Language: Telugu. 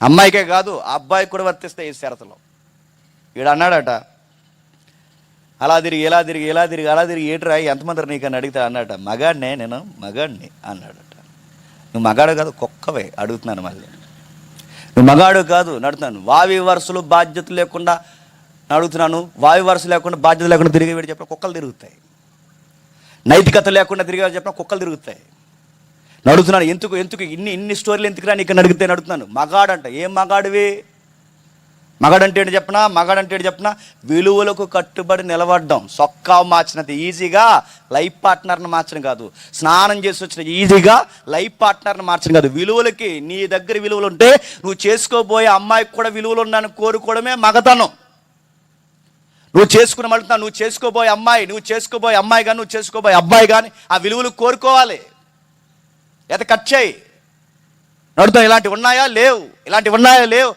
అమ్మాయికే కాదు ఆ అబ్బాయికి కూడా వర్తిస్తాయి ఈ షరతులు. వీడు అన్నాడట, అలా తిరిగి ఇలా తిరిగి ఇలా తిరిగి అలా తిరిగి ఏట్రా ఎంతమంది నీకని అడిగితే అన్నాడట, మగాడినే నేను మగాడిని అన్నాడట. నువ్వు మగాడు కాదు కుక్కవే అడుగుతున్నాను, మళ్ళీ నువ్వు మగాడు కాదు నడుతున్నాను. వావి వరుసలు బాధ్యత లేకుండా అడుగుతున్నాను, వావి వరుస లేకుండా బాధ్యత లేకుండా తిరిగి వీడు చెప్పిన కుక్కలు తిరుగుతాయి, నైతికత లేకుండా తిరిగి చెప్పిన కుక్కలు తిరుగుతాయి. నడుతున్నాను ఎందుకు ఎందుకు ఇన్ని స్టోరీలు ఎందుకురా నీకు అడిగితే నడుతున్నాను. మగాడంట, ఏం మగాడివి? మగాడంటే ఏంటి చెప్పనా? మగాడంటే ఏంటి చెప్పనా? విలువలకు కట్టుబడి నిలబడ్డం. సొక్కా మార్చినంత ఈజీగా లైఫ్ పార్ట్నర్ని మార్చడం కాదు, స్నానం చేసి వచ్చిన ఈజీగా లైఫ్ పార్ట్నర్ని మార్చడం కాదు. విలువలకి నీ దగ్గర విలువలు ఉంటే నువ్వు చేసుకోబోయే అమ్మాయికి కూడా విలువలు ఉన్నాయని కోరుకోవడమే మగతనం. నువ్వు చేసుకుని మళ్ళీ నువ్వు చేసుకోబోయే అమ్మాయి కానీ నువ్వు చేసుకోబోయే అబ్బాయి కానీ ఆ విలువలు కోరుకోవాలి. కట్ చేయి నడుతాం. ఇలాంటివి ఉన్నాయా? లేవు.